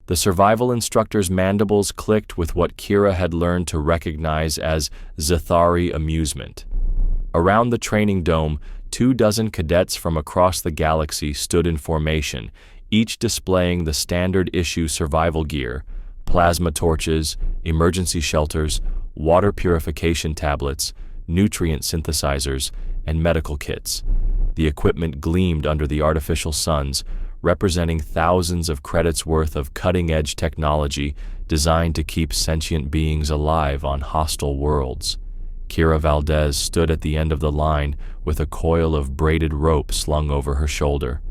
The survival instructor's mandibles clicked with what Kira had learned to recognize as Zathari amusement. Around the training dome, 24 cadets from across the galaxy stood in formation, each displaying the standard-issue survival gear: plasma torches, emergency shelters, water purification tablets, nutrient synthesizers, and medical kits. The equipment gleamed under the artificial suns, representing thousands of credits worth of cutting-edge technology designed to keep sentient beings alive on hostile worlds. Kira Valdez stood at the end of the line with a coil of braided rope slung over her shoulder.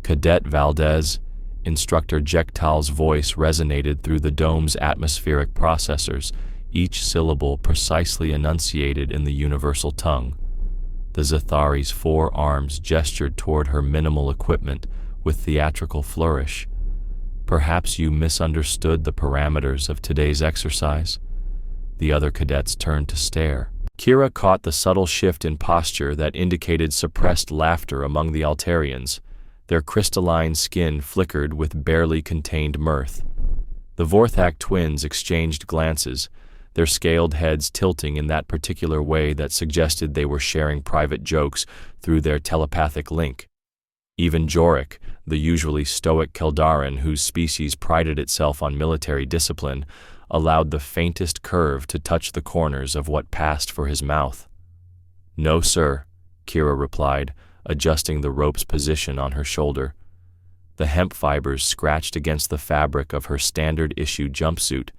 "Cadet Valdez," Instructor Jektal's voice resonated through the dome's atmospheric processors, each syllable precisely enunciated in the universal tongue. The Zathari's 4 arms gestured toward her minimal equipment with theatrical flourish. "Perhaps you misunderstood the parameters of today's exercise?" The other cadets turned to stare. Kira caught the subtle shift in posture that indicated suppressed laughter among the Altarians. Their crystalline skin flickered with barely contained mirth. The Vorthak twins exchanged glances, their scaled heads tilting in that particular way that suggested they were sharing private jokes through their telepathic link. Even Jorik, the usually stoic Keldaran whose species prided itself on military discipline, allowed the faintest curve to touch the corners of what passed for his mouth. "No, sir," Kira replied, adjusting the rope's position on her shoulder. The hemp fibers scratched against the fabric of her standard-issue jumpsuit,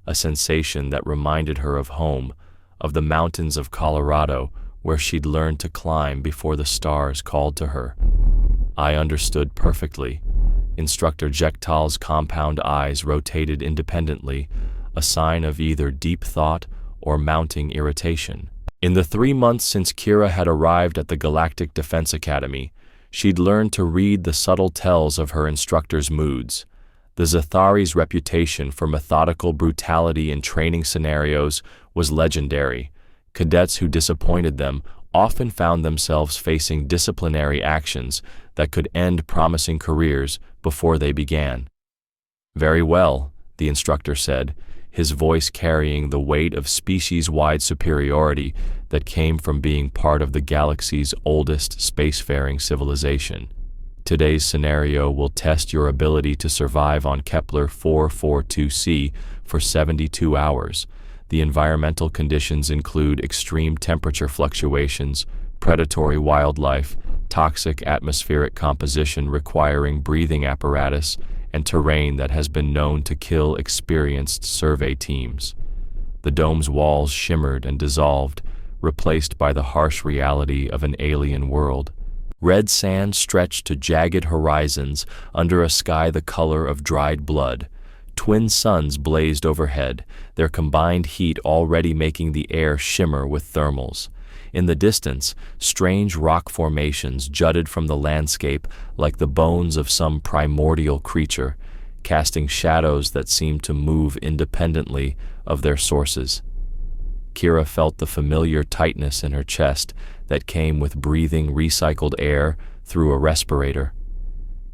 a sensation that reminded her of home, of the mountains of Colorado, where she'd learned to climb before the stars called to her. "I understood perfectly." Instructor Jektal's compound eyes rotated independently, a sign of either deep thought or mounting irritation. In the 3 months since Kira had arrived at the Galactic Defense Academy, she'd learned to read the subtle tells of her instructor's moods. The Zathari's reputation for methodical brutality in training scenarios was legendary. Cadets who disappointed them often found themselves facing disciplinary actions that could end promising careers before they began. "Very well," the instructor said, his voice carrying the weight of species-wide superiority that came from being part of the galaxy's oldest spacefaring civilization. "Today's scenario will test your ability to survive on Kepler 442c for 72 hours. The environmental conditions include extreme temperature fluctuations, predatory wildlife, toxic atmospheric composition requiring breathing apparatus, and terrain that has been known to kill experienced survey teams." The dome's walls shimmered and dissolved, replaced by the harsh reality of an alien world. Red sand stretched to jagged horizons under a sky the color of dried blood. Twin suns blazed overhead, their combined heat already making the air shimmer with thermals. In the distance, strange rock formations jutted from the landscape like the bones of some primordial creature, casting shadows that seemed to move independently of their sources. Kira felt the familiar tightness in her chest that came with breathing recycled air through a respirator.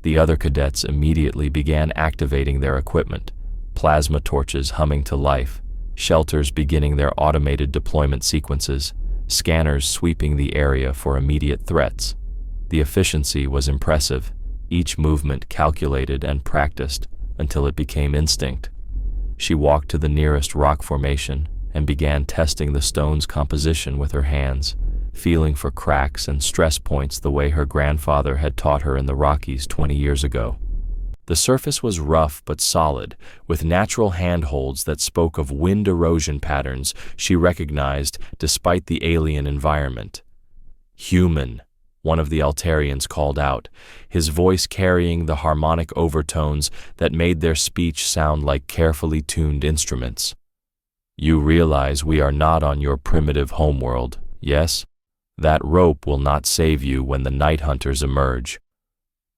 The other cadets immediately began activating their equipment, plasma torches humming to life, shelters beginning their automated deployment sequences, scanners sweeping the area for immediate threats. The efficiency was impressive, each movement calculated and practiced until it became instinct. She walked to the nearest rock formation and began testing the stone's composition with her hands, feeling for cracks and stress points the way her grandfather had taught her in the Rockies 20 years ago. The surface was rough but solid, with natural handholds that spoke of wind erosion patterns she recognized despite the alien environment. "Human," one of the Altarians called out, his voice carrying the harmonic overtones that made their speech sound like carefully tuned instruments. "You realize we are not on your primitive homeworld, yes? That rope will not save you when the night hunters emerge."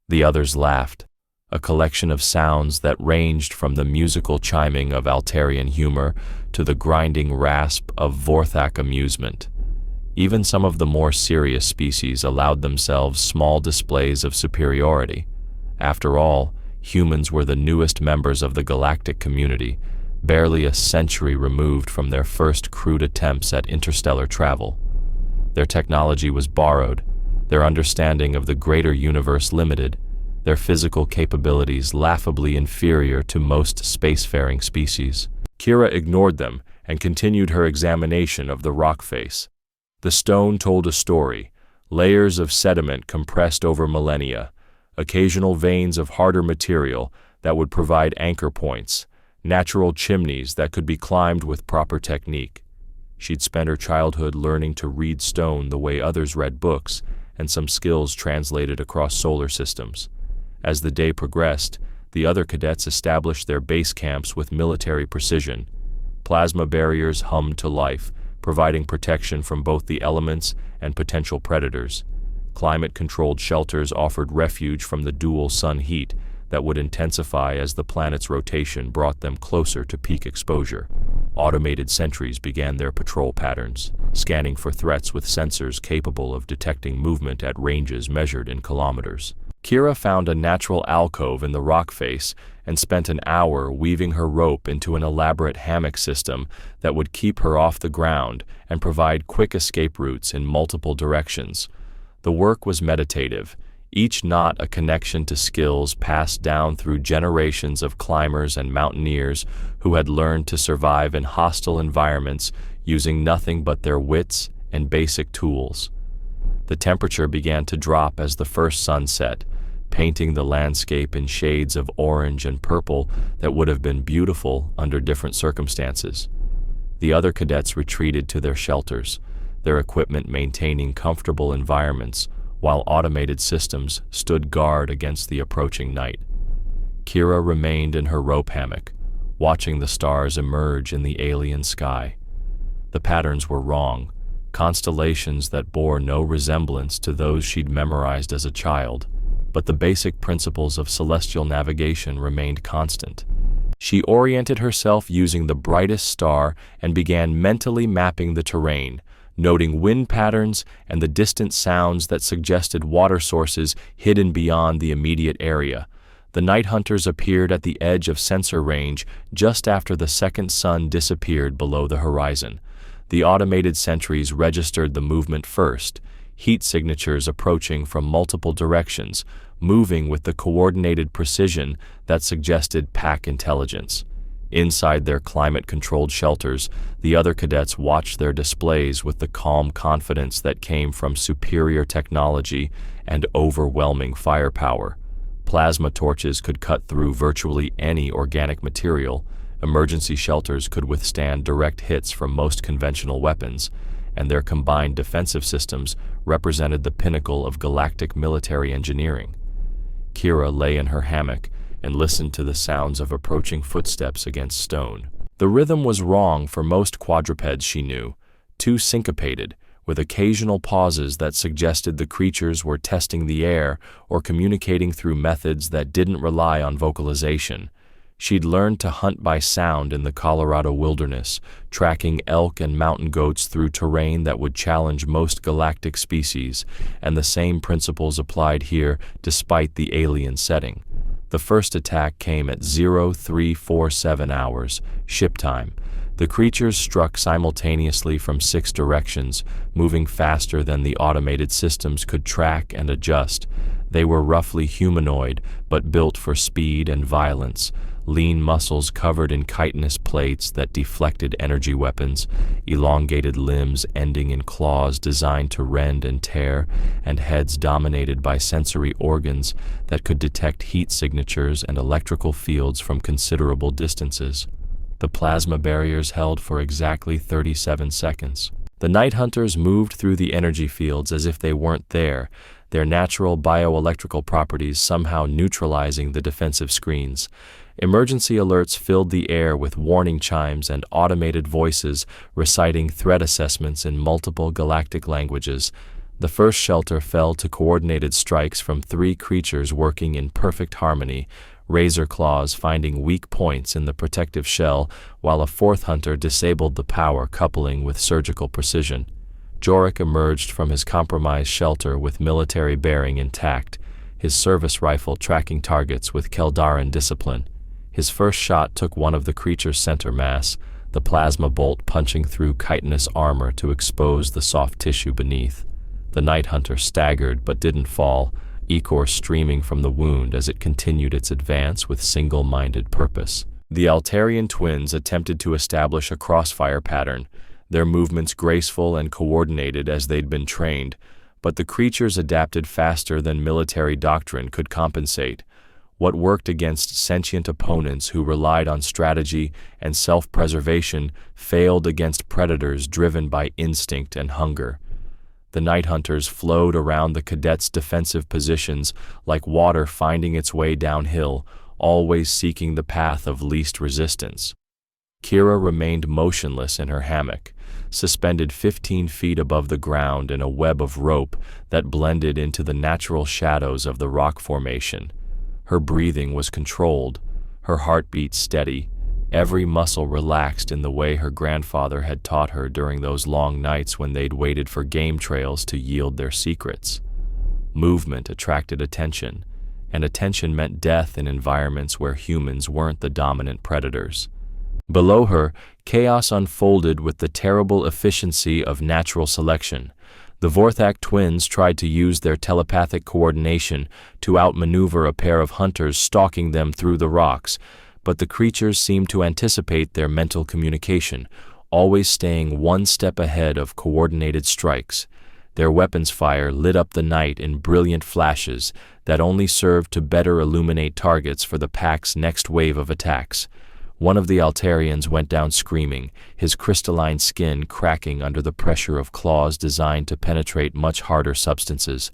The others laughed, a collection of sounds that ranged from the musical chiming of Altarian humor to the grinding rasp of Vorthak amusement. Even some of the more serious species allowed themselves small displays of superiority. After all, Humans were the newest members of the galactic community, barely a century removed from their first crude attempts at interstellar travel. Their technology was borrowed, their understanding of the greater universe limited, their physical capabilities laughably inferior to most spacefaring species. Kira ignored them and continued her examination of the rock face. The stone told a story, layers of sediment compressed over millennia, occasional veins of harder material that would provide anchor points, natural chimneys that could be climbed with proper technique. She'd spent her childhood learning to read stone the way others read books, and some skills translated across solar systems. As the day progressed, the other cadets established their base camps with military precision. Plasma barriers hummed to life, providing protection from both the elements and potential predators. Climate-controlled shelters offered refuge from the dual sun heat that would intensify as the planet's rotation brought them closer to peak exposure. Automated sentries began their patrol patterns, scanning for threats with sensors capable of detecting movement at ranges measured in kilometers. Kira found a natural alcove in the rock face and spent an hour weaving her rope into an elaborate hammock system that would keep her off the ground and provide quick escape routes in multiple directions. The work was meditative, each knot a connection to skills passed down through generations of climbers and mountaineers who had learned to survive in hostile environments using nothing but their wits and basic tools. The temperature began to drop as the first sun set, painting the landscape in shades of orange and purple that would have been beautiful under different circumstances. The other cadets retreated to their shelters, their equipment maintaining comfortable environments, while automated systems stood guard against the approaching night. Kira remained in her rope hammock, watching the stars emerge in the alien sky. The patterns were wrong, constellations that bore no resemblance to those she'd memorized as a child, but the basic principles of celestial navigation remained constant. She oriented herself using the brightest star and began mentally mapping the terrain, noting wind patterns and the distant sounds that suggested water sources hidden beyond the immediate area. The night hunters appeared at the edge of sensor range just after the second sun disappeared below the horizon. The automated sentries registered the movement first, heat signatures approaching from multiple directions, moving with the coordinated precision that suggested pack intelligence. Inside their climate-controlled shelters, the other cadets watched their displays with the calm confidence that came from superior technology and overwhelming firepower. Plasma torches could cut through virtually any organic material, emergency shelters could withstand direct hits from most conventional weapons, and their combined defensive systems represented the pinnacle of galactic military engineering. Kira lay in her hammock and listened to the sounds of approaching footsteps against stone. The rhythm was wrong for most quadrupeds she knew, too syncopated, with occasional pauses that suggested the creatures were testing the air or communicating through methods that didn't rely on vocalization. She'd learned to hunt by sound in the Colorado wilderness, tracking elk and mountain goats through terrain that would challenge most galactic species, and the same principles applied here despite the alien setting. The first attack came at 0347 hours, ship time. The creatures struck simultaneously from 6 directions, moving faster than the automated systems could track and adjust. They were roughly humanoid, but built for speed and violence. Lean muscles covered in chitinous plates that deflected energy weapons, elongated limbs ending in claws designed to rend and tear, and heads dominated by sensory organs that could detect heat signatures and electrical fields from considerable distances. The plasma barriers held for exactly 37 seconds. The night hunters moved through the energy fields as if they weren't there, their natural bioelectrical properties somehow neutralizing the defensive screens. Emergency alerts filled the air with warning chimes and automated voices reciting threat assessments in multiple galactic languages. The first shelter fell to coordinated strikes from 3 creatures working in perfect harmony, razor claws finding weak points in the protective shell, while a 4th hunter disabled the power coupling with surgical precision. Jorik emerged from his compromised shelter with military bearing intact, his service rifle tracking targets with Keldaran discipline. His first shot took one of the creature's center mass, the plasma bolt punching through chitinous armor to expose the soft tissue beneath. The Night Hunter staggered but didn't fall, ichor streaming from the wound as it continued its advance with single-minded purpose. The Altarian twins attempted to establish a crossfire pattern, their movements graceful and coordinated as they'd been trained, but the creatures adapted faster than military doctrine could compensate. What worked against sentient opponents who relied on strategy and self-preservation failed against predators driven by instinct and hunger. The Night Hunters flowed around the cadets' defensive positions like water finding its way downhill, always seeking the path of least resistance. Kira remained motionless in her hammock, suspended 15 feet above the ground in a web of rope that blended into the natural shadows of the rock formation. Her breathing was controlled, her heartbeat steady, every muscle relaxed in the way her grandfather had taught her during those long nights when they'd waited for game trails to yield their secrets. Movement attracted attention, and attention meant death in environments where humans weren't the dominant predators. Below her, chaos unfolded with the terrible efficiency of natural selection. The Vorthak twins tried to use their telepathic coordination to outmaneuver a pair of hunters stalking them through the rocks, but the creatures seemed to anticipate their mental communication, always staying one step ahead of coordinated strikes. Their weapons fire lit up the night in brilliant flashes that only served to better illuminate targets for the pack's next wave of attacks. One of the Altarians went down screaming, his crystalline skin cracking under the pressure of claws designed to penetrate much harder substances.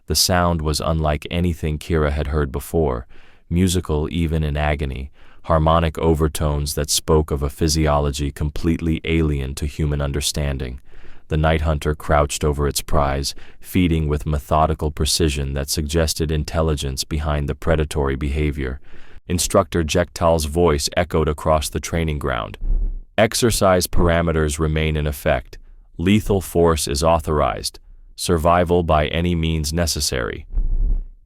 The sound was unlike anything Kira had heard before, musical even in agony, harmonic overtones that spoke of a physiology completely alien to human understanding. The Night Hunter crouched over its prize, feeding with methodical precision that suggested intelligence behind the predatory behavior. Instructor Jektal's voice echoed across the training ground. Exercise parameters remain in effect. Lethal force is authorized. Survival by any means necessary.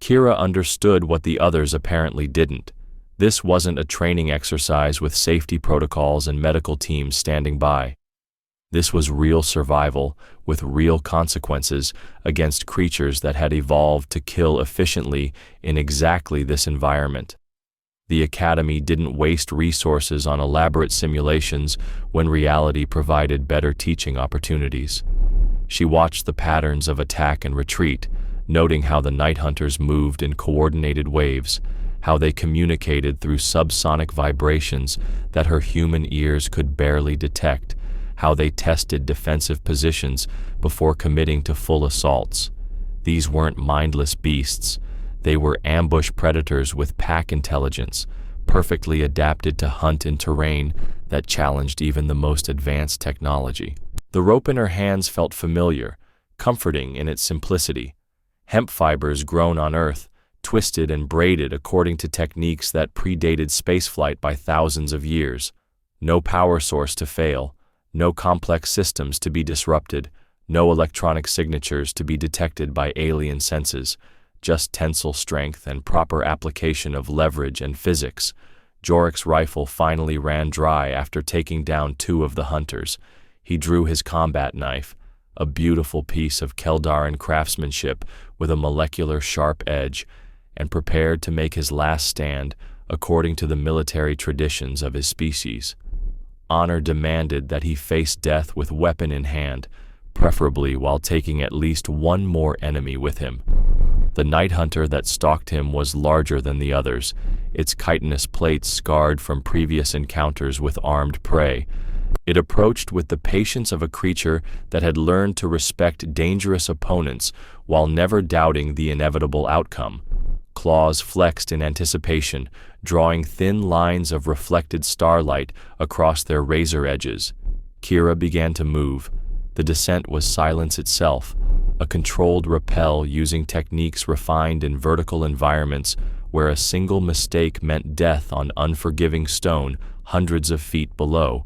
Kira understood what the others apparently didn't. This wasn't a training exercise with safety protocols and medical teams standing by. This was real survival, with real consequences, against creatures that had evolved to kill efficiently in exactly this environment. The Academy didn't waste resources on elaborate simulations when reality provided better teaching opportunities. She watched the patterns of attack and retreat, noting how the Night Hunters moved in coordinated waves, how they communicated through subsonic vibrations that her human ears could barely detect, how they tested defensive positions before committing to full assaults. These weren't mindless beasts. They were ambush predators with pack intelligence, perfectly adapted to hunt in terrain that challenged even the most advanced technology. The rope in her hands felt familiar, comforting in its simplicity. Hemp fibers grown on Earth, twisted and braided according to techniques that predated spaceflight by thousands of years. No power source to fail, no complex systems to be disrupted, no electronic signatures to be detected by alien senses. Just tensile strength and proper application of leverage and physics. Jorik's rifle finally ran dry after taking down 2 of the hunters. He drew his combat knife, a beautiful piece of Keldaran craftsmanship with a molecular sharp edge, and prepared to make his last stand according to the military traditions of his species. Honor demanded that he face death with weapon in hand, preferably while taking at least one more enemy with him. The Night Hunter that stalked him was larger than the others, its chitinous plates scarred from previous encounters with armed prey. It approached with the patience of a creature that had learned to respect dangerous opponents while never doubting the inevitable outcome. Claws flexed in anticipation, drawing thin lines of reflected starlight across their razor edges. Kira began to move. The descent was silence itself, a controlled rappel using techniques refined in vertical environments where a single mistake meant death on unforgiving stone hundreds of feet below.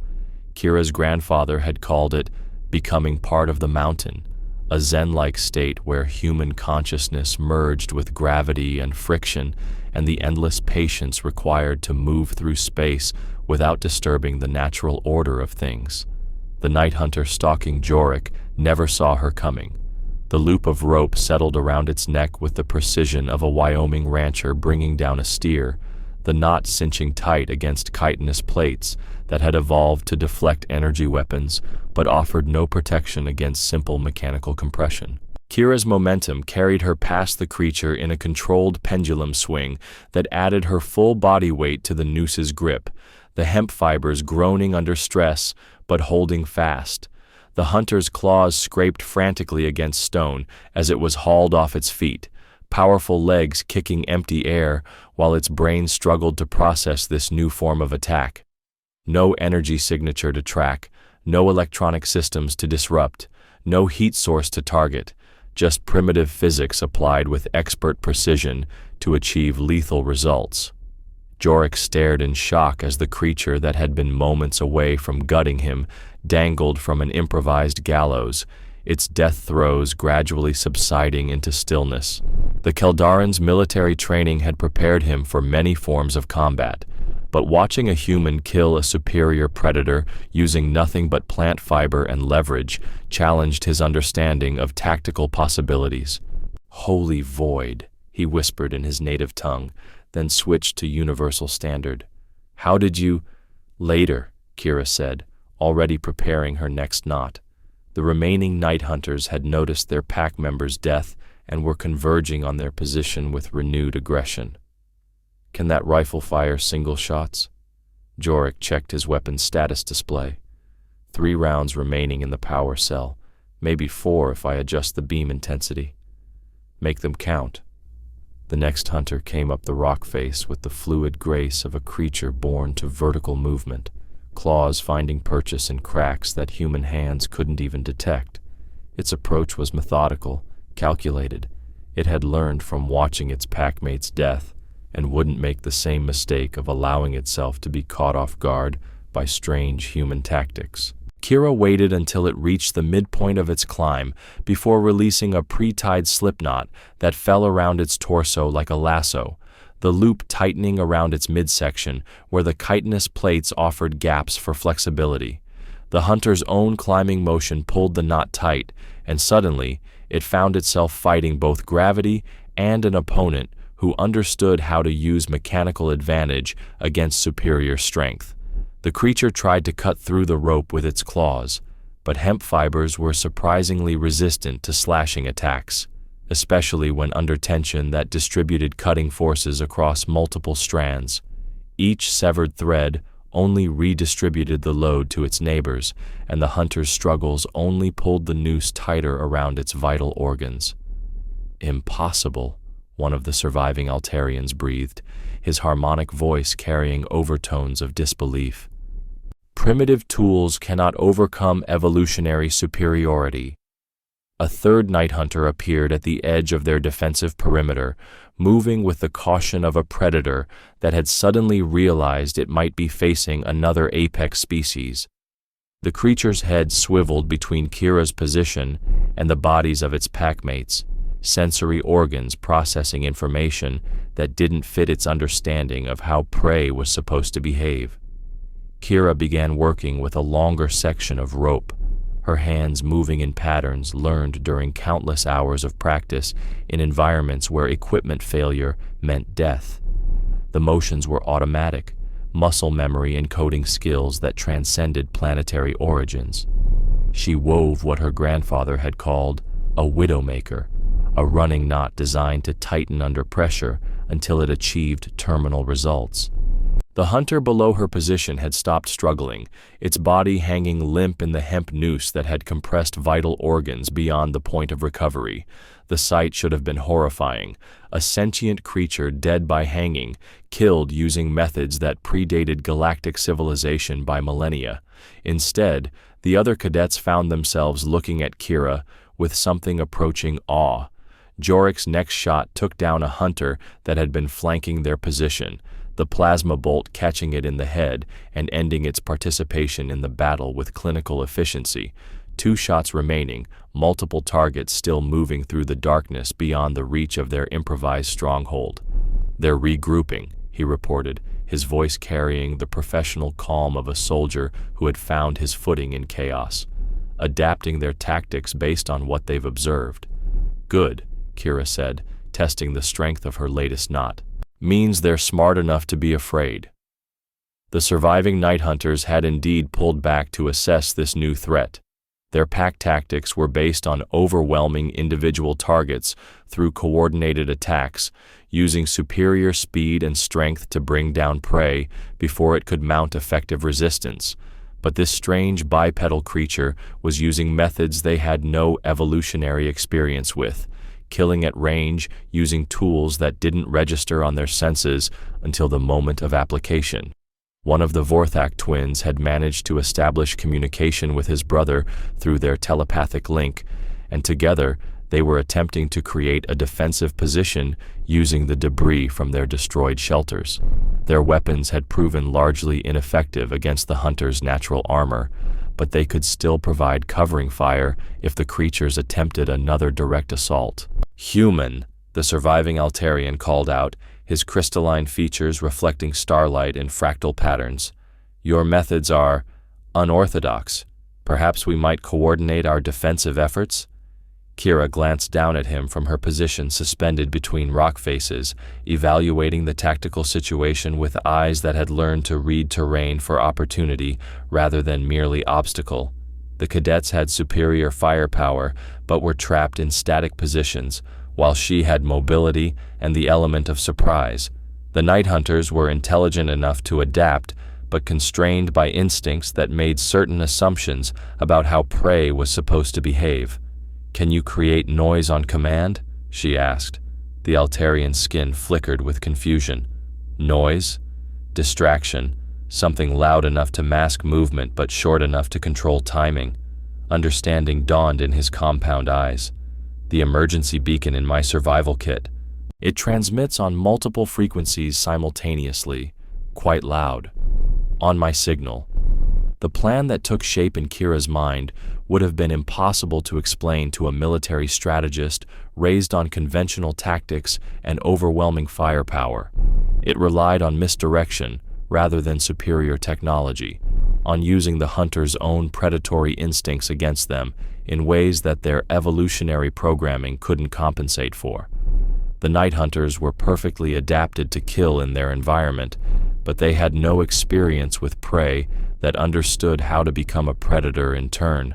Kira's grandfather had called it becoming part of the mountain, a zen-like state where human consciousness merged with gravity and friction and the endless patience required to move through space without disturbing the natural order of things. The night hunter stalking Jorik never saw her coming. The loop of rope settled around its neck with the precision of a Wyoming rancher bringing down a steer, the knot cinching tight against chitinous plates that had evolved to deflect energy weapons but offered no protection against simple mechanical compression. Kira's momentum carried her past the creature in a controlled pendulum swing that added her full body weight to the noose's grip, the hemp fibers groaning under stress but holding fast. The hunter's claws scraped frantically against stone as it was hauled off its feet, powerful legs kicking empty air while its brain struggled to process this new form of attack. No energy signature to track, no electronic systems to disrupt, no heat source to target, just primitive physics applied with expert precision to achieve lethal results. Jorik stared in shock as the creature that had been moments away from gutting him dangled from an improvised gallows, its death throes gradually subsiding into stillness. The Keldaran's military training had prepared him for many forms of combat, but watching a human kill a superior predator using nothing but plant fiber and leverage challenged his understanding of tactical possibilities. "Holy void," he whispered in his native tongue, then switched to Universal Standard. "How did you—" "Later," Kira said, already preparing her next knot. The remaining night hunters had noticed their pack member's death and were converging on their position with renewed aggression. "Can that rifle fire single shots?" Jorik checked his weapon's status display. 3 rounds remaining in the power cell, maybe 4 if I adjust the beam intensity. "Make them count." The next hunter came up the rock face with the fluid grace of a creature born to vertical movement, claws finding purchase in cracks that human hands couldn't even detect. Its approach was methodical, calculated. It had learned from watching its packmate's death and wouldn't make the same mistake of allowing itself to be caught off guard by strange human tactics. Kira waited until it reached the midpoint of its climb before releasing a pre-tied slipknot that fell around its torso like a lasso, the loop tightening around its midsection where the chitinous plates offered gaps for flexibility. The hunter's own climbing motion pulled the knot tight, and suddenly it found itself fighting both gravity and an opponent who understood how to use mechanical advantage against superior strength. The creature tried to cut through the rope with its claws, but hemp fibers were surprisingly resistant to slashing attacks, especially when under tension that distributed cutting forces across multiple strands. Each severed thread only redistributed the load to its neighbors, and the hunter's struggles only pulled the noose tighter around its vital organs. "Impossible," one of the surviving Altarians breathed, his harmonic voice carrying overtones of disbelief. "Primitive tools cannot overcome evolutionary superiority." A third night hunter appeared at the edge of their defensive perimeter, moving with the caution of a predator that had suddenly realized it might be facing another apex species. The creature's head swiveled between Kira's position and the bodies of its packmates, sensory organs processing information that didn't fit its understanding of how prey was supposed to behave. Kira began working with a longer section of rope, her hands moving in patterns learned during countless hours of practice in environments where equipment failure meant death. The motions were automatic, muscle memory encoding skills that transcended planetary origins. She wove what her grandfather had called a widowmaker, a running knot designed to tighten under pressure until it achieved terminal results. The hunter below her position had stopped struggling, its body hanging limp in the hemp noose that had compressed vital organs beyond the point of recovery. The sight should have been horrifying. A sentient creature dead by hanging, killed using methods that predated galactic civilization by millennia. Instead, the other cadets found themselves looking at Kira with something approaching awe. Jorik's next shot took down a hunter that had been flanking their position, the plasma bolt catching it in the head and ending its participation in the battle with clinical efficiency. 2 shots remaining, multiple targets still moving through the darkness beyond the reach of their improvised stronghold. "They're regrouping," he reported, his voice carrying the professional calm of a soldier who had found his footing in chaos. "Adapting their tactics based on what they've observed." "Good," Kira said, testing the strength of her latest knot. "Means they're smart enough to be afraid." The surviving night hunters had indeed pulled back to assess this new threat. Their pack tactics were based on overwhelming individual targets through coordinated attacks, using superior speed and strength to bring down prey before it could mount effective resistance. But this strange bipedal creature was using methods they had no evolutionary experience with, killing at range using tools that didn't register on their senses until the moment of application. One of the Vorthak twins had managed to establish communication with his brother through their telepathic link, and together they were attempting to create a defensive position using the debris from their destroyed shelters. Their weapons had proven largely ineffective against the hunters' natural armor, but they could still provide covering fire if the creatures attempted another direct assault. "Human," the surviving Altarian called out, his crystalline features reflecting starlight in fractal patterns. "Your methods are unorthodox. Perhaps we might coordinate our defensive efforts?" Kira glanced down at him from her position suspended between rock faces, evaluating the tactical situation with eyes that had learned to read terrain for opportunity rather than merely obstacle. The cadets had superior firepower, but were trapped in static positions, while she had mobility and the element of surprise. The night hunters were intelligent enough to adapt, but constrained by instincts that made certain assumptions about how prey was supposed to behave. "Can you create noise on command?" she asked. The Altarian's skin flickered with confusion. Noise? Distraction. Something loud enough to mask movement but short enough to control timing. Understanding dawned in his compound eyes. "The emergency beacon in my survival kit. It transmits on multiple frequencies simultaneously, quite loud. On my signal." The plan that took shape in Kira's mind would have been impossible to explain to a military strategist raised on conventional tactics and overwhelming firepower. It relied on misdirection rather than superior technology, on using the hunter's own predatory instincts against them in ways that their evolutionary programming couldn't compensate for. The night hunters were perfectly adapted to kill in their environment, but they had no experience with prey that understood how to become a predator in turn.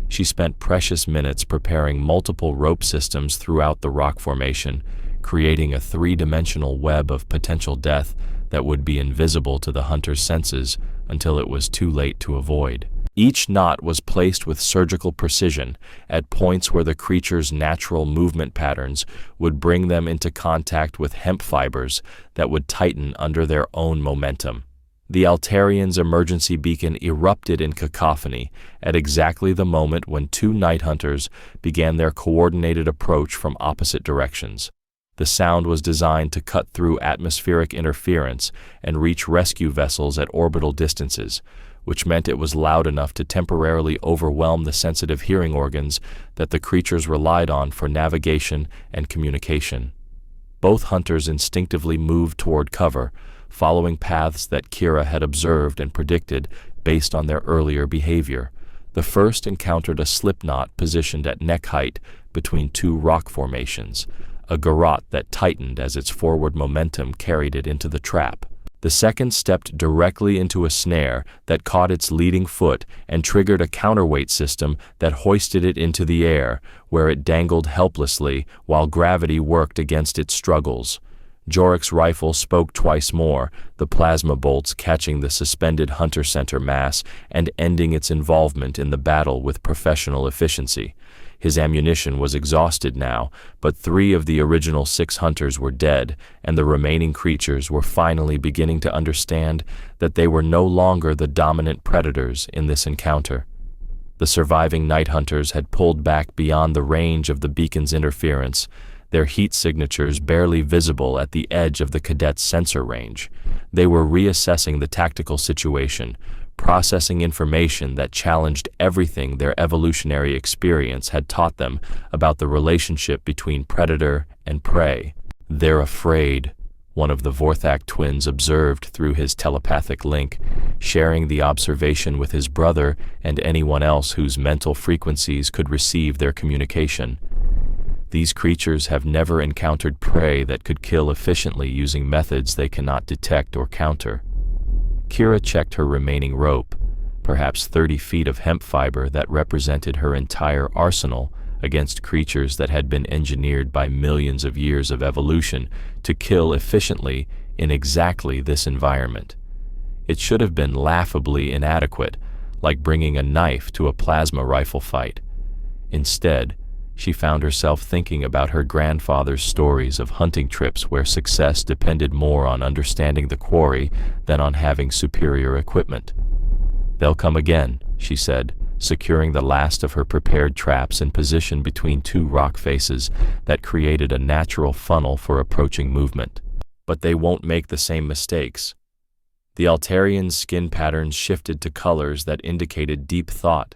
She spent precious minutes preparing multiple rope systems throughout the rock formation, creating a 3-dimensional web of potential death that would be invisible to the hunter's senses until it was too late to avoid. Each knot was placed with surgical precision at points where the creature's natural movement patterns would bring them into contact with hemp fibers that would tighten under their own momentum. The Altarian's emergency beacon erupted in cacophony at exactly the moment when 2 night hunters began their coordinated approach from opposite directions. The sound was designed to cut through atmospheric interference and reach rescue vessels at orbital distances, which meant it was loud enough to temporarily overwhelm the sensitive hearing organs that the creatures relied on for navigation and communication. Both hunters instinctively moved toward cover, following paths that Kira had observed and predicted based on their earlier behavior. The first encountered a slipknot positioned at neck height between 2 rock formations, a garrote that tightened as its forward momentum carried it into the trap. The second stepped directly into a snare that caught its leading foot and triggered a counterweight system that hoisted it into the air, where it dangled helplessly while gravity worked against its struggles. Jorik's rifle spoke twice more, the plasma bolts catching the suspended hunter center mass and ending its involvement in the battle with professional efficiency. His ammunition was exhausted now, but 3 of the original 6 hunters were dead, and the remaining creatures were finally beginning to understand that they were no longer the dominant predators in this encounter. The surviving night hunters had pulled back beyond the range of the beacon's interference, their heat signatures barely visible at the edge of the cadet's sensor range. They were reassessing the tactical situation, processing information that challenged everything their evolutionary experience had taught them about the relationship between predator and prey. "They're afraid," one of the Vorthak twins observed through his telepathic link, sharing the observation with his brother and anyone else whose mental frequencies could receive their communication. "These creatures have never encountered prey that could kill efficiently using methods they cannot detect or counter." Kira checked her remaining rope, perhaps 30 feet of hemp fiber that represented her entire arsenal against creatures that had been engineered by millions of years of evolution to kill efficiently in exactly this environment. It should have been laughably inadequate, like bringing a knife to a plasma rifle fight. Instead, she found herself thinking about her grandfather's stories of hunting trips where success depended more on understanding the quarry than on having superior equipment. "They'll come again," she said, securing the last of her prepared traps in position between two rock faces that created a natural funnel for approaching movement. "But they won't make the same mistakes." The Altarian's skin patterns shifted to colors that indicated deep thought.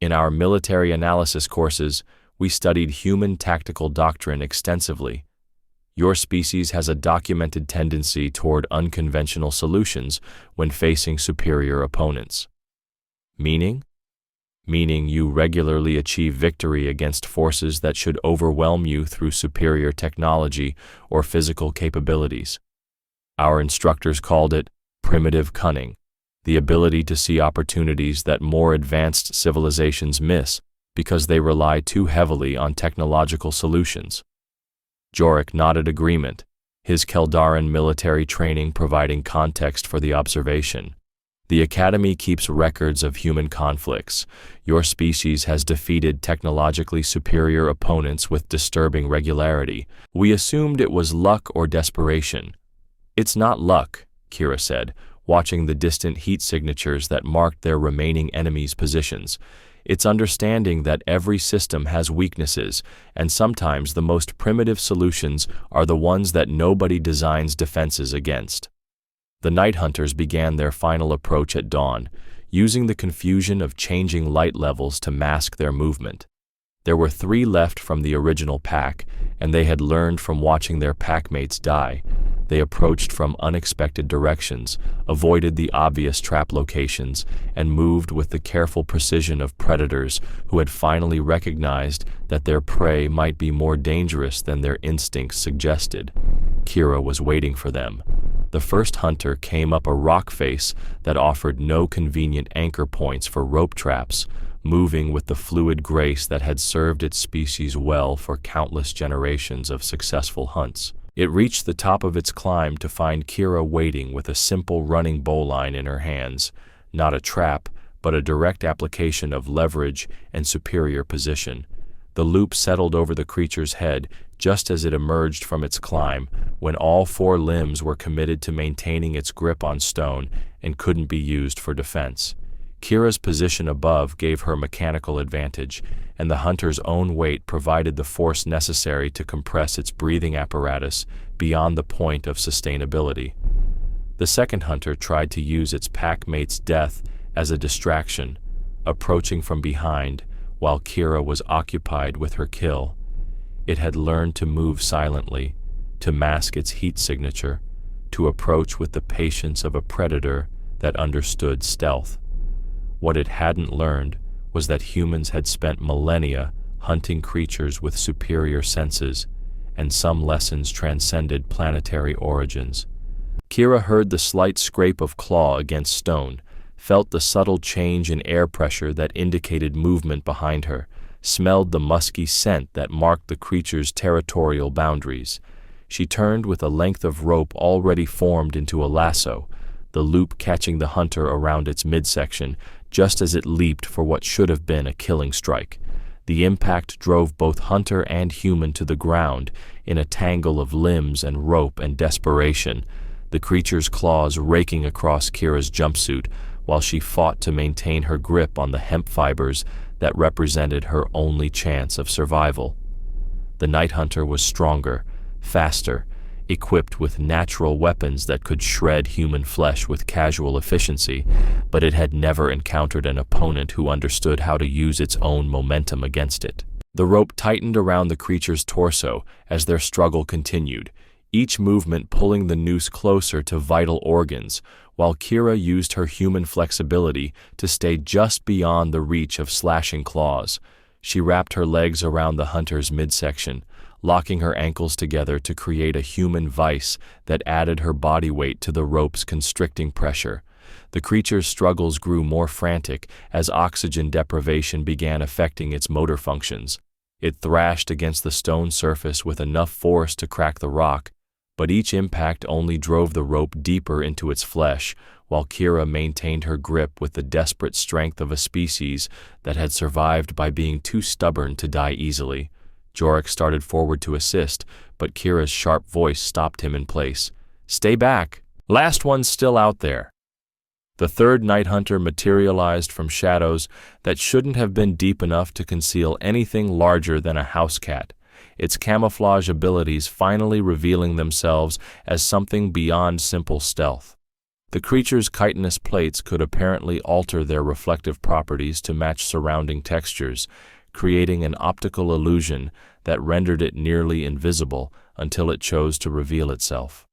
"In our military analysis courses, we studied human tactical doctrine extensively. Your species has a documented tendency toward unconventional solutions when facing superior opponents." "Meaning?" "Meaning you regularly achieve victory against forces that should overwhelm you through superior technology or physical capabilities. Our instructors called it primitive cunning, the ability to see opportunities that more advanced civilizations miss because they rely too heavily on technological solutions." Jorik nodded agreement, his Keldaran military training providing context for the observation. "The Academy keeps records of human conflicts. Your species has defeated technologically superior opponents with disturbing regularity. We assumed it was luck or desperation." "It's not luck," Kira said, watching the distant heat signatures that marked their remaining enemies' positions. "It's understanding that every system has weaknesses, and sometimes the most primitive solutions are the ones that nobody designs defenses against." The Night Hunters began their final approach at dawn, using the confusion of changing light levels to mask their movement. There were 3 left from the original pack, and they had learned from watching their packmates die. They approached from unexpected directions, avoided the obvious trap locations, and moved with the careful precision of predators who had finally recognized that their prey might be more dangerous than their instincts suggested. Kira was waiting for them. The first hunter came up a rock face that offered no convenient anchor points for rope traps, moving with the fluid grace that had served its species well for countless generations of successful hunts. It reached the top of its climb to find Kira waiting with a simple running bowline in her hands, not a trap, but a direct application of leverage and superior position. The loop settled over the creature's head just as it emerged from its climb, when all 4 limbs were committed to maintaining its grip on stone and couldn't be used for defense. Kira's position above gave her mechanical advantage, and the hunter's own weight provided the force necessary to compress its breathing apparatus beyond the point of sustainability. The second hunter tried to use its packmate's death as a distraction, approaching from behind while Kira was occupied with her kill. It had learned to move silently, to mask its heat signature, to approach with the patience of a predator that understood stealth. What it hadn't learned was that humans had spent millennia hunting creatures with superior senses, and some lessons transcended planetary origins. Kira heard the slight scrape of claw against stone, felt the subtle change in air pressure that indicated movement behind her, smelled the musky scent that marked the creature's territorial boundaries. She turned with a length of rope already formed into a lasso, the loop catching the hunter around its midsection just as it leaped for what should have been a killing strike. The impact drove both hunter and human to the ground in a tangle of limbs and rope and desperation, the creature's claws raking across Kira's jumpsuit while she fought to maintain her grip on the hemp fibers that represented her only chance of survival. The Night Hunter was stronger, faster, equipped with natural weapons that could shred human flesh with casual efficiency, but it had never encountered an opponent who understood how to use its own momentum against it. The rope tightened around the creature's torso as their struggle continued, each movement pulling the noose closer to vital organs, while Kira used her human flexibility to stay just beyond the reach of slashing claws. She wrapped her legs around the hunter's midsection, locking her ankles together to create a human vice that added her body weight to the rope's constricting pressure. The creature's struggles grew more frantic as oxygen deprivation began affecting its motor functions. It thrashed against the stone surface with enough force to crack the rock, but each impact only drove the rope deeper into its flesh, while Kira maintained her grip with the desperate strength of a species that had survived by being too stubborn to die easily. Jorik started forward to assist, but Kira's sharp voice stopped him in place. "Stay back! Last one's still out there." The third night hunter materialized from shadows that shouldn't have been deep enough to conceal anything larger than a house cat, its camouflage abilities finally revealing themselves as something beyond simple stealth. The creature's chitinous plates could apparently alter their reflective properties to match surrounding textures, creating an optical illusion that rendered it nearly invisible until it chose to reveal itself.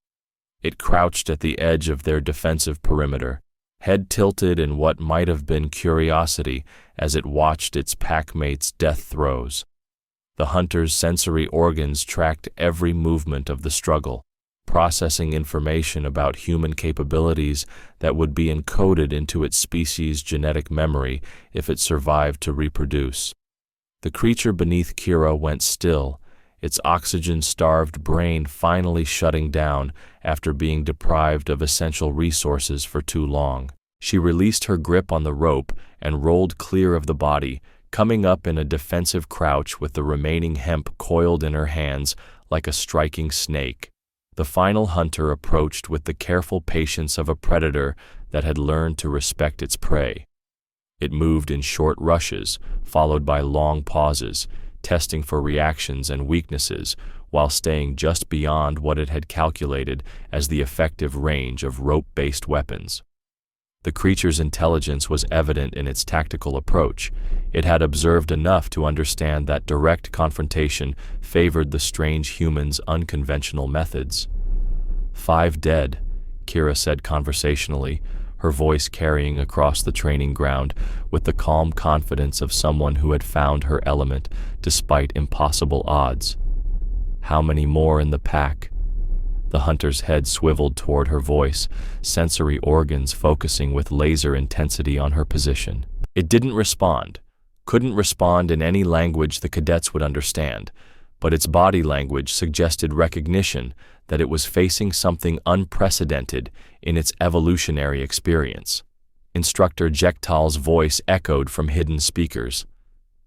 It crouched at the edge of their defensive perimeter, head tilted in what might have been curiosity as it watched its packmate's death throes. The hunter's sensory organs tracked every movement of the struggle, processing information about human capabilities that would be encoded into its species' genetic memory if it survived to reproduce. The creature beneath Kira went still, its oxygen-starved brain finally shutting down after being deprived of essential resources for too long. She released her grip on the rope and rolled clear of the body, coming up in a defensive crouch with the remaining hemp coiled in her hands like a striking snake. The final hunter approached with the careful patience of a predator that had learned to respect its prey. It moved in short rushes, followed by long pauses, testing for reactions and weaknesses, while staying just beyond what it had calculated as the effective range of rope-based weapons. The creature's intelligence was evident in its tactical approach. It had observed enough to understand that direct confrontation favored the strange human's unconventional methods. "5 dead," Kira said conversationally, her voice carrying across the training ground with the calm confidence of someone who had found her element despite impossible odds. "How many more in the pack?" The hunter's head swiveled toward her voice, sensory organs focusing with laser intensity on her position. It didn't respond, couldn't respond in any language the cadets would understand, but its body language suggested recognition that it was facing something unprecedented in its evolutionary experience. Instructor Jektal's voice echoed from hidden speakers.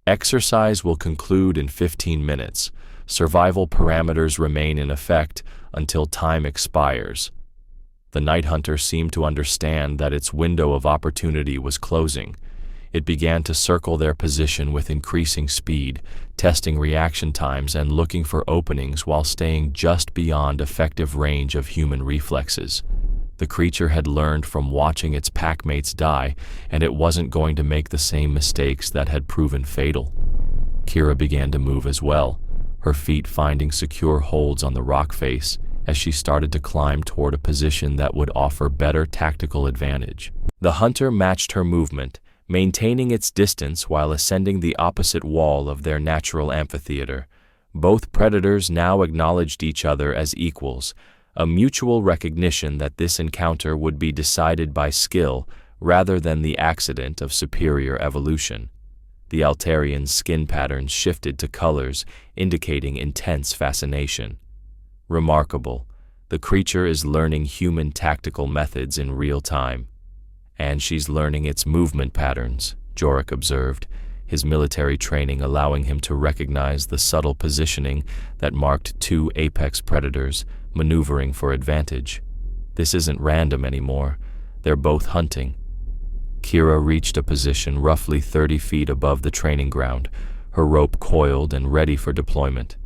"Exercise will conclude in 15 minutes. Survival parameters remain in effect until time expires." The night hunter seemed to understand that its window of opportunity was closing. It began to circle their position with increasing speed, testing reaction times and looking for openings while staying just beyond effective range of human reflexes. The creature had learned from watching its packmates die, and it wasn't going to make the same mistakes that had proven fatal. Kira began to move as well, her feet finding secure holds on the rock face as she started to climb toward a position that would offer better tactical advantage. The hunter matched her movement, maintaining its distance while ascending the opposite wall of their natural amphitheater. Both predators now acknowledged each other as equals, a mutual recognition that this encounter would be decided by skill rather than the accident of superior evolution. The Altarian's skin patterns shifted to colors, indicating intense fascination. Remarkable, the creature is learning human tactical methods in real time. "And she's learning its movement patterns," Jorik observed, his military training allowing him to recognize the subtle positioning that marked 2 apex predators maneuvering for advantage. "This isn't random anymore. They're both hunting." Kira reached a position roughly 30 feet above the training ground, her rope coiled and ready for deployment.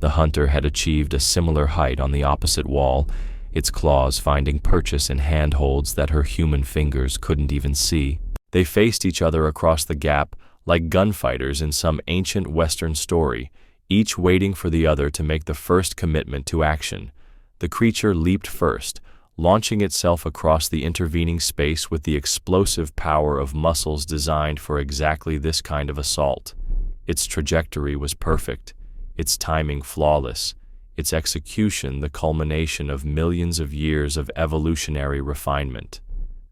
The hunter had achieved a similar height on the opposite wall, its claws finding purchase in handholds that her human fingers couldn't even see. They faced each other across the gap like gunfighters in some ancient Western story, each waiting for the other to make the first commitment to action. The creature leaped first, launching itself across the intervening space with the explosive power of muscles designed for exactly this kind of assault. Its trajectory was perfect, its timing flawless, its execution the culmination of millions of years of evolutionary refinement.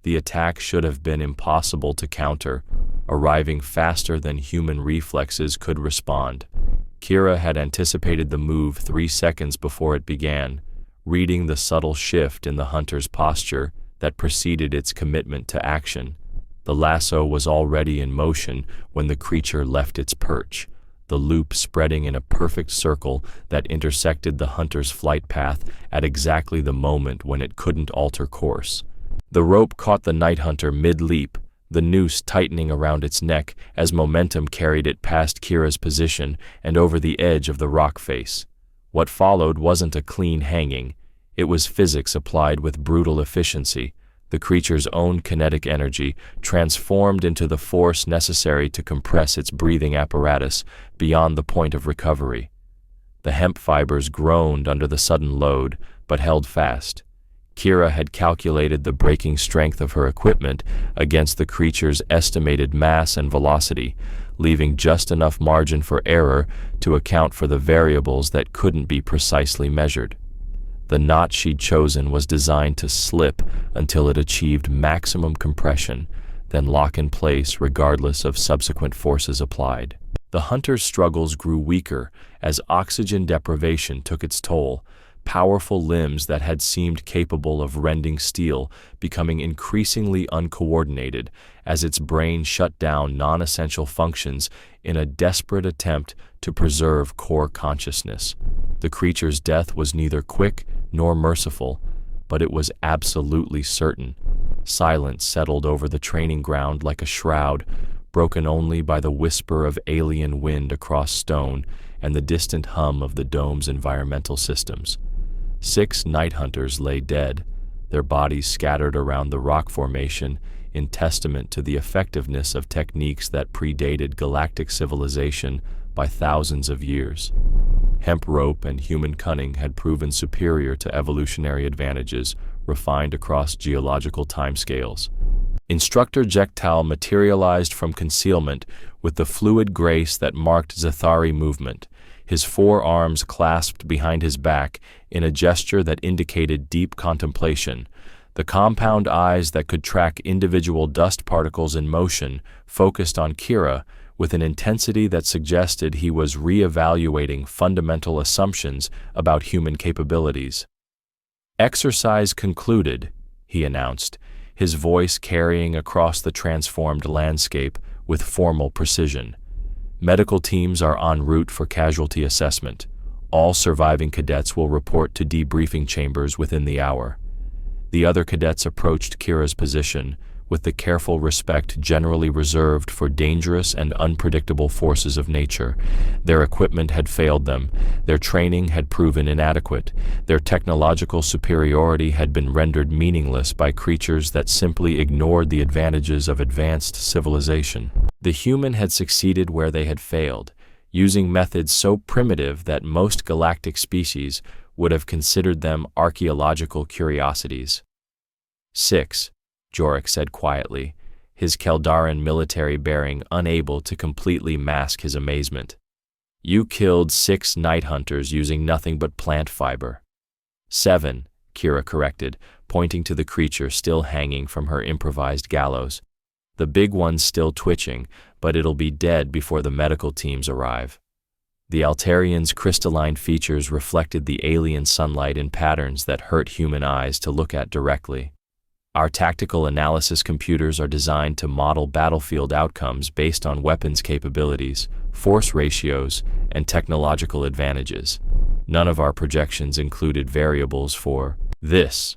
The attack should have been impossible to counter, arriving faster than human reflexes could respond. Kira had anticipated the move 3 seconds before it began, reading the subtle shift in the hunter's posture that preceded its commitment to action. The lasso was already in motion when the creature left its perch, the loop spreading in a perfect circle that intersected the hunter's flight path at exactly the moment when it couldn't alter course. The rope caught the night hunter mid-leap, the noose tightening around its neck as momentum carried it past Kira's position and over the edge of the rock face. What followed wasn't a clean hanging. It was physics applied with brutal efficiency, the creature's own kinetic energy transformed into the force necessary to compress its breathing apparatus beyond the point of recovery. The hemp fibers groaned under the sudden load, but held fast. Kira had calculated the braking strength of her equipment against the creature's estimated mass and velocity, leaving just enough margin for error to account for the variables that couldn't be precisely measured. The knot she'd chosen was designed to slip until it achieved maximum compression, then lock in place regardless of subsequent forces applied. The hunter's struggles grew weaker as oxygen deprivation took its toll, powerful limbs that had seemed capable of rending steel becoming increasingly uncoordinated as its brain shut down non-essential functions in a desperate attempt to preserve core consciousness. The creature's death was neither quick nor merciful, but it was absolutely certain. Silence settled over the training ground like a shroud, broken only by the whisper of alien wind across stone and the distant hum of the dome's environmental systems. 6 night hunters lay dead, their bodies scattered around the rock formation in testament to the effectiveness of techniques that predated galactic civilization by thousands of years. Hemp rope and human cunning had proven superior to evolutionary advantages refined across geological timescales. Instructor Jektal materialized from concealment with the fluid grace that marked Zathari movement, his 4 arms clasped behind his back in a gesture that indicated deep contemplation. The compound eyes that could track individual dust particles in motion focused on Kira with an intensity that suggested he was re-evaluating fundamental assumptions about human capabilities. "Exercise concluded," he announced, his voice carrying across the transformed landscape with formal precision. "Medical teams are en route for casualty assessment. All surviving cadets will report to debriefing chambers within the hour." The other cadets approached Kira's position with the careful respect generally reserved for dangerous and unpredictable forces of nature. Their equipment had failed them, their training had proven inadequate, their technological superiority had been rendered meaningless by creatures that simply ignored the advantages of advanced civilization. The human had succeeded where they had failed, using methods so primitive that most galactic species would have considered them archaeological curiosities. 6. Jorek said quietly, his Keldaran military bearing unable to completely mask his amazement. "You killed 6 night hunters using nothing but plant fiber." 7, Kira corrected, pointing to the creature still hanging from her improvised gallows. "The big one's still twitching, but it'll be dead before the medical teams arrive." The Altarian's crystalline features reflected the alien sunlight in patterns that hurt human eyes to look at directly. "Our tactical analysis computers are designed to model battlefield outcomes based on weapons capabilities, force ratios, and technological advantages. None of our projections included variables for this."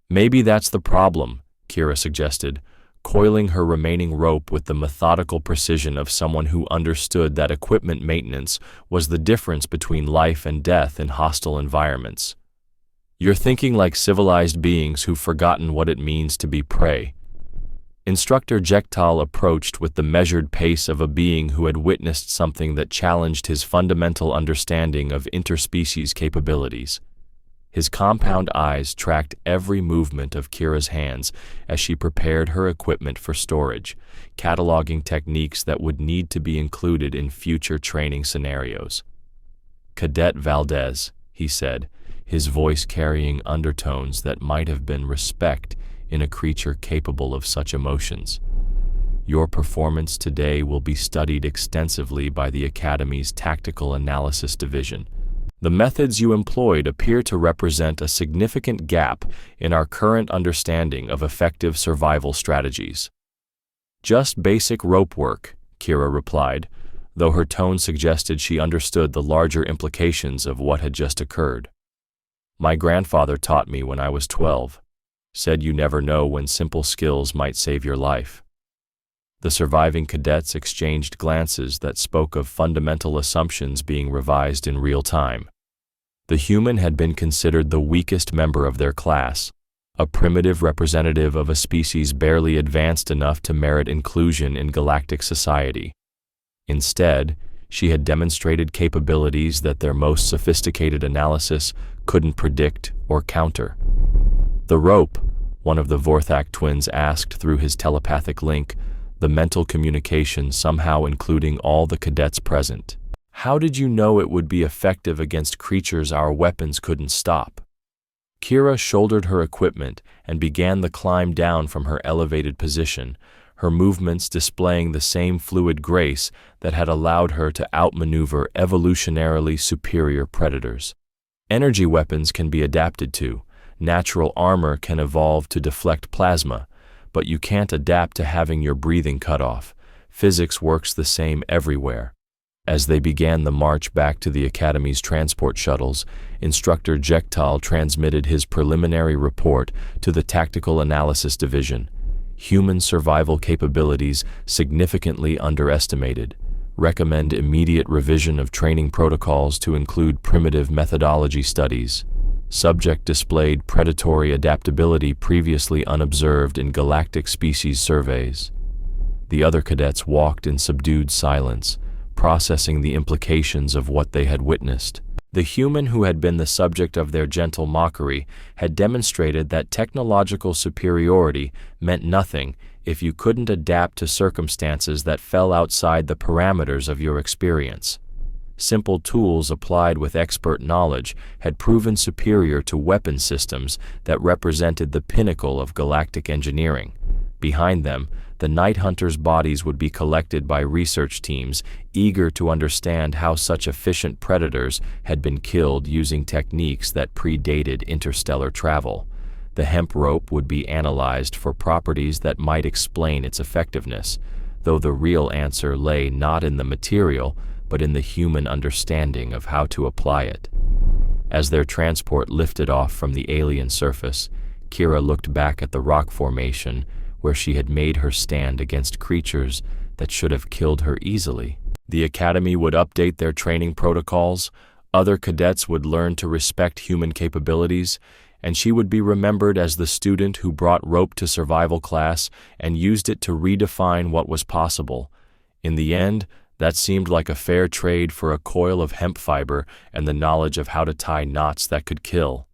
"Maybe that's the problem," Kira suggested. coiling her remaining rope with the methodical precision of someone who understood that equipment maintenance was the difference between life and death in hostile environments. "You're thinking like civilized beings who've forgotten what it means to be prey." Instructor Jekyll approached with the measured pace of a being who had witnessed something that challenged his fundamental understanding of interspecies capabilities. His compound eyes tracked every movement of Kira's hands as she prepared her equipment for storage, cataloging techniques that would need to be included in future training scenarios. "Cadet Valdez," he said, his voice carrying undertones that might have been respect in a creature capable of such emotions. "Your performance today will be studied extensively by the Academy's Tactical Analysis Division. The methods you employed appear to represent a significant gap in our current understanding of effective survival strategies." "Just basic rope work," Kira replied, though her tone suggested she understood the larger implications of what had just occurred. "My grandfather taught me when I was 12. Said you never know when simple skills might save your life." The surviving cadets exchanged glances that spoke of fundamental assumptions being revised in real time. The human had been considered the weakest member of their class, a primitive representative of a species barely advanced enough to merit inclusion in galactic society. Instead, she had demonstrated capabilities that their most sophisticated analysis couldn't predict or counter. "The rope," one of the Vorthak twins asked through his telepathic link, the mental communication somehow including all the cadets present. "How did you know it would be effective against creatures our weapons couldn't stop?" Kira shouldered her equipment and began the climb down from her elevated position, her movements displaying the same fluid grace that had allowed her to outmaneuver evolutionarily superior predators. Energy weapons can be adapted to. Natural armor can evolve to deflect plasma, but you can't adapt to having your breathing cut off. Physics works the same everywhere. As they began the march back to the Academy's transport shuttles, Instructor Jekyll transmitted his preliminary report to the Tactical Analysis Division. "Human survival capabilities significantly underestimated. Recommend immediate revision of training protocols to include primitive methodology studies. Subject displayed predatory adaptability previously unobserved in galactic species surveys." The other cadets walked in subdued silence, processing the implications of what they had witnessed. The human who had been the subject of their gentle mockery had demonstrated that technological superiority meant nothing if you couldn't adapt to circumstances that fell outside the parameters of your experience. Simple tools applied with expert knowledge had proven superior to weapon systems that represented the pinnacle of galactic engineering. Behind them, the Night Hunters' bodies would be collected by research teams eager to understand how such efficient predators had been killed using techniques that predated interstellar travel. The hemp rope would be analyzed for properties that might explain its effectiveness, though the real answer lay not in the material, but in the human understanding of how to apply it. As their transport lifted off from the alien surface, Kira looked back at the rock formation where she had made her stand against creatures that should have killed her easily. The Academy would update their training protocols, other cadets would learn to respect human capabilities, and she would be remembered as the student who brought rope to survival class and used it to redefine what was possible. In the end, that seemed like a fair trade for a coil of hemp fiber and the knowledge of how to tie knots that could kill.